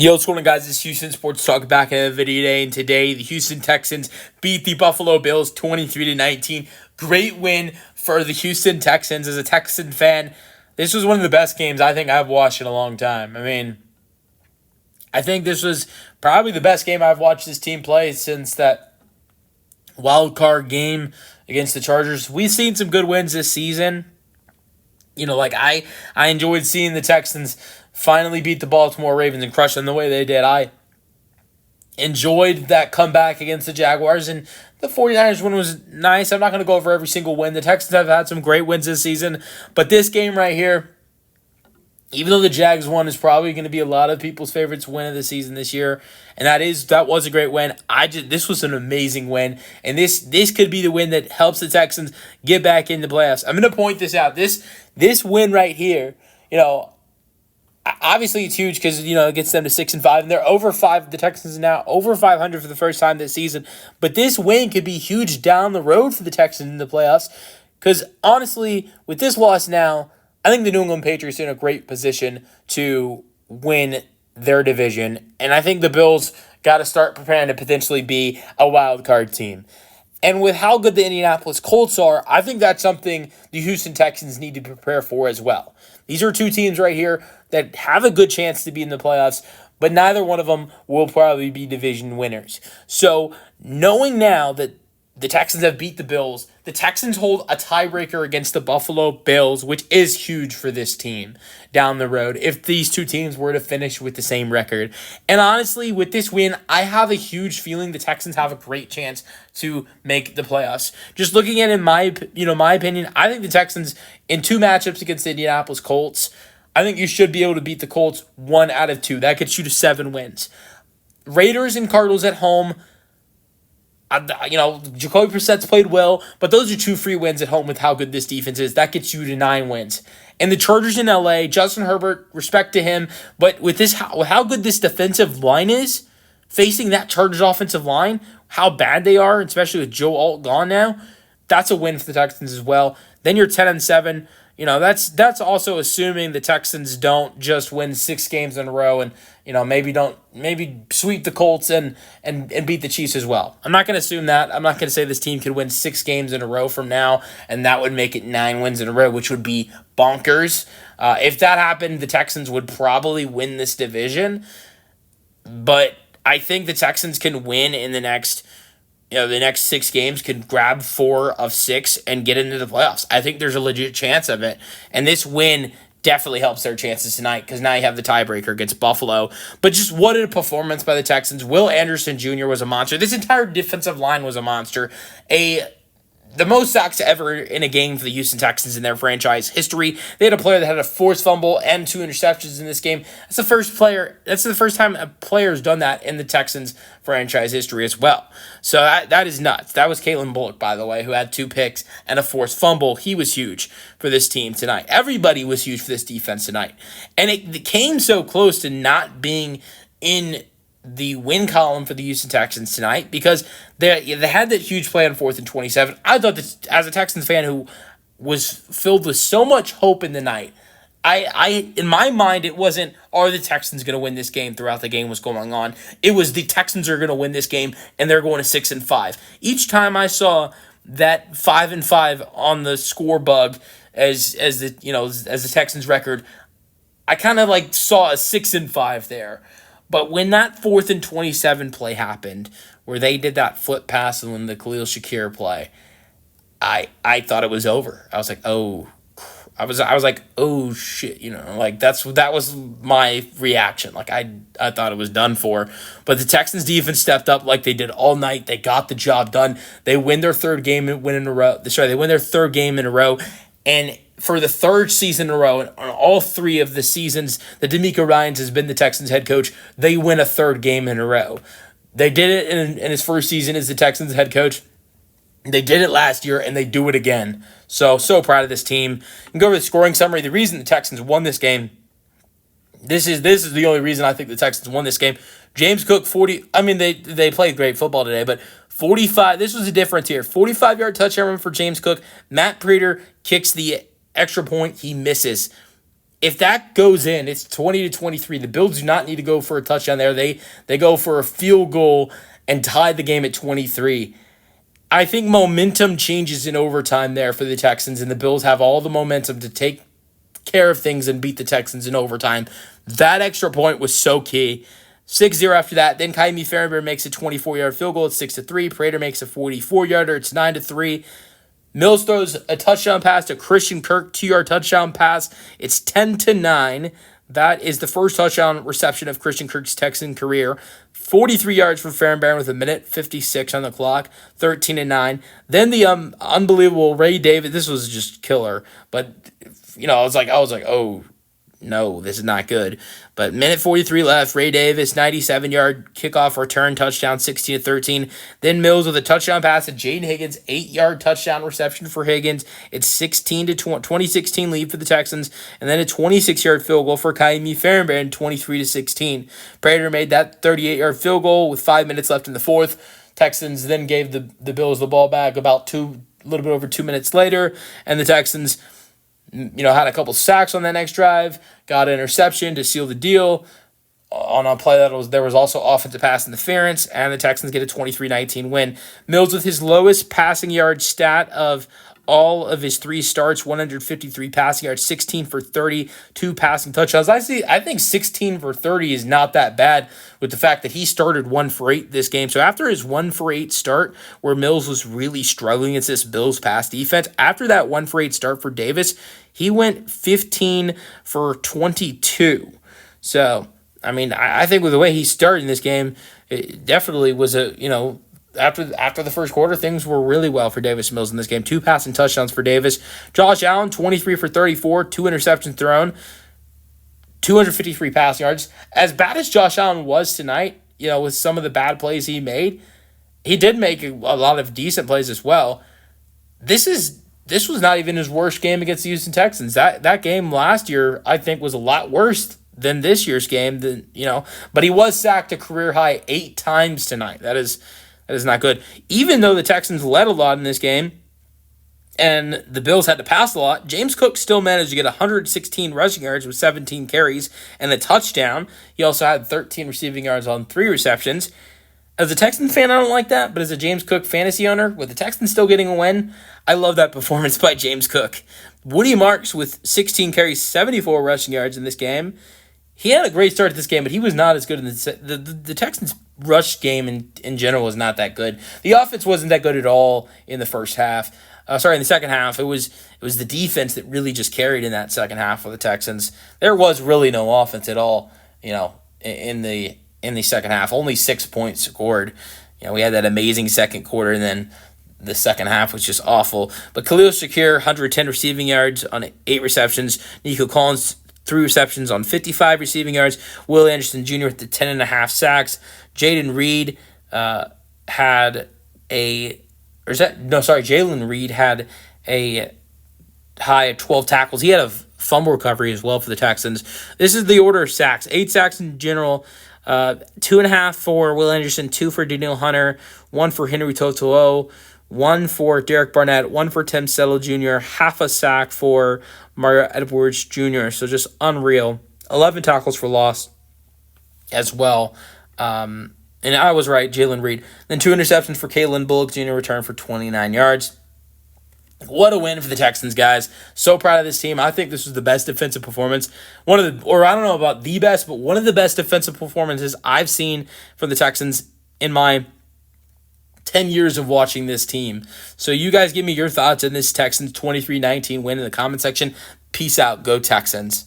Yo, what's going on, guys? It's Houston Sports Talk back in a video today, and today the Houston Texans beat the Buffalo Bills 23-19. Great win for the Houston Texans. As a Texan fan, this was one of the best games I think I've watched in a long time. I think this was probably the best game I've watched this team play since that wild card game against the Chargers. We've seen some good wins this season. I enjoyed seeing the Texans finally beat the Baltimore Ravens and crush them the way they did. I enjoyed that comeback against the Jaguars, and the 49ers win was nice. I'm not going to go over every single win. The Texans have had some great wins this season, but this game right here, even though the Jags won, is probably going to be a lot of people's favorites win of the season this year, and that was a great win. This was an amazing win, and this could be the win that helps the Texans get back in the playoffs. I'm going to point this out. This win right here, obviously it's huge because it gets them to 6-5, and they're over 5. The Texans are now over 500 for the first time this season. But this win could be huge down the road for the Texans in the playoffs. Because honestly, with this loss now, I think the New England Patriots are in a great position to win their division, and I think the Bills got to start preparing to potentially be a wild card team. And with how good the Indianapolis Colts are, I think that's something the Houston Texans need to prepare for as well. These are two teams right here that have a good chance to be in the playoffs, but neither one of them will probably be division winners. So knowing now that the Texans have beat the Bills, the Texans hold a tiebreaker against the Buffalo Bills, which is huge for this team down the road if these two teams were to finish with the same record. And honestly, with this win, I have a huge feeling the Texans have a great chance to make the playoffs. Just looking at it in my opinion, I think the Texans in two matchups against the Indianapolis Colts, I think you should be able to beat the Colts 1 out of 2. That gets you to 7 wins. Raiders and Cardinals at home, Jacoby Brissett's played well, but those are 2 free wins at home with how good this defense is. That gets you to 9 wins. And the Chargers in LA, Justin Herbert, respect to him, but with how good this defensive line is, facing that Chargers offensive line, how bad they are, especially with Joe Alt gone now, that's a win for the Texans as well. Then you're 10-7. That's also assuming the Texans don't just win 6 games in a row and maybe sweep the Colts and beat the Chiefs as well. I'm not going to assume that. I'm not going to say this team could win 6 games in a row from now, and that would make it 9 wins in a row, which would be bonkers. If that happened, the Texans would probably win this division, but I think the Texans can win in the next 6 games, could grab 4 of 6 and get into the playoffs. I think there's a legit chance of it. And this win definitely helps their chances tonight because now you have the tiebreaker against Buffalo. But just what a performance by the Texans. Will Anderson Jr. was a monster. This entire defensive line was a monster. The most sacks ever in a game for the Houston Texans in their franchise history. They had a player that had a forced fumble and 2 interceptions in this game. That's the first time a player has done that in the Texans franchise history as well. So that is nuts. That was Kalen Bullock, by the way, who had 2 picks and a forced fumble. He was huge for this team tonight. Everybody was huge for this defense tonight. And it came so close to not being in the win column for the Houston Texans tonight because they had that huge play on 4th and 27. I thought that as a Texans fan who was filled with so much hope in the night, I in my mind it wasn't, are the Texans going to win this game throughout the game was going on. It was the Texans are going to win this game and they're going to 6-5. Each time I saw that 5-5 on the score bug as the Texans record, I kind of saw a 6-5 there. But when that 4th and 27 play happened, where they did that flip pass and when the Khalil Shakir play, I thought it was over. I was like, oh, I was like, oh shit, that was my reaction. I thought it was done for. But the Texans defense stepped up like they did all night. They got the job done. They win their third game in a row. They win their third game in a row, and for the 3rd season in a row, and on all 3 of the seasons that DeMeco Ryans has been the Texans head coach, they win a 3rd game in a row. They did it in his first season as the Texans head coach. They did it last year, and they do it again. So proud of this team. You can go over the scoring summary. The reason the Texans won this game, this is the only reason I think the Texans won this game. James Cook, they played great football today, but 45, this was a difference here. 45-yard touchdown run for James Cook. Matt Prater kicks the extra point, he misses. if that goes in, it's 20-23. The Bills do not need to go for a touchdown there. They go for a field goal and tie the game at 23. I think momentum changes in overtime there for the Texans, and the Bills have all the momentum to take care of things and beat the Texans in overtime. That extra point was so key. 6-0 after that. Then Kaimi Fairbairn makes a 24-yard field goal. It's 6-3. Prater makes a 44-yarder. It's 9-3. Mills throws a touchdown pass to Christian Kirk, 2-yard touchdown pass. It's 10-9. That is the first touchdown reception of Christian Kirk's Texan career. 43 yards for Fairbairn with 1:56 on the clock, 13-9. Then the unbelievable Ray Davis. This was just killer, but I was like, oh no, this is not good. But 1:43 left. Ray Davis, 97-yard kickoff return touchdown, 16-13. Then Mills with a touchdown pass to Jaden Higgins, 8-yard touchdown reception for Higgins. It's 2016 lead for the Texans, and then a 26-yard field goal for Kaimi Fairbairn, 23-16. Prater made that 38-yard field goal with 5 minutes left in the fourth. Texans then gave the Bills the ball back about a little bit over 2 minutes later, and the Texans had a couple sacks on that next drive, got an interception to seal the deal. On a play there was also offensive pass interference, and the Texans get a 23-19 win. Mills with his lowest passing yard stat of all of his 3 starts, 153 passing yards, 16 for 30, 2 passing touchdowns. I think 16 for 30 is not that bad with the fact that he started 1 for 8 this game. So after his 1 for 8 start, where Mills was really struggling against this Bills pass defense, after that 1 for 8 start for Davis, he went 15 for 22. So, I think with the way he started in this game, it definitely was after the first quarter, things were really well for Davis Mills in this game. 2 passing touchdowns for Davis. Josh Allen, 23 for 34, 2 interceptions thrown, 253 passing yards. As bad as Josh Allen was tonight, with some of the bad plays he made, he did make a lot of decent plays as well. This was not even his worst game against the Houston Texans. That game last year, I think, was a lot worse than this year's game. But he was sacked a career high 8 times tonight. That is not good. Even though the Texans led a lot in this game and the Bills had to pass a lot, James Cook still managed to get 116 rushing yards with 17 carries and a touchdown. He also had 13 receiving yards on 3 receptions. As a Texans fan, I don't like that, but as a James Cook fantasy owner, with the Texans still getting a win, I love that performance by James Cook. Woody Marks with 16 carries, 74 rushing yards in this game. He had a great start to this game, but he was not as good in the Texans' rush game in general was not that good. The offense wasn't that good at all in the first half. In the second half, it was the defense that really just carried in that second half for the Texans. There was really no offense at all, in the second half. Only 6 points scored. We had that amazing second quarter, and then the second half was just awful. But Khalil Shakir, 110 receiving yards on 8 receptions. Nico Collins, 3 receptions on 55 receiving yards. Will Anderson Jr. with the 10.5 sacks. Jalen Reed Jalen Reed had a high of 12 tackles. He had a fumble recovery as well for the Texans. This is the order of sacks. 8 sacks in general. 2.5 for Will Anderson, 2 for Daniel Hunter, 1 for Henry To'oTo'o, 1 for Derek Barnett, 1 for Tim Settle Jr., half a sack for Mario Edwards Jr. So just unreal. 11 tackles for loss as well. And I was right, Jalen Reed. Then 2 interceptions for Kalen Bullock Jr. return for 29 yards. What a win for the Texans, guys. So proud of this team. I think this was the best defensive performance. I don't know about the best, but one of the best defensive performances I've seen from the Texans in my 10 years of watching this team. So you guys give me your thoughts on this Texans 23-19 win in the comment section. Peace out. Go Texans.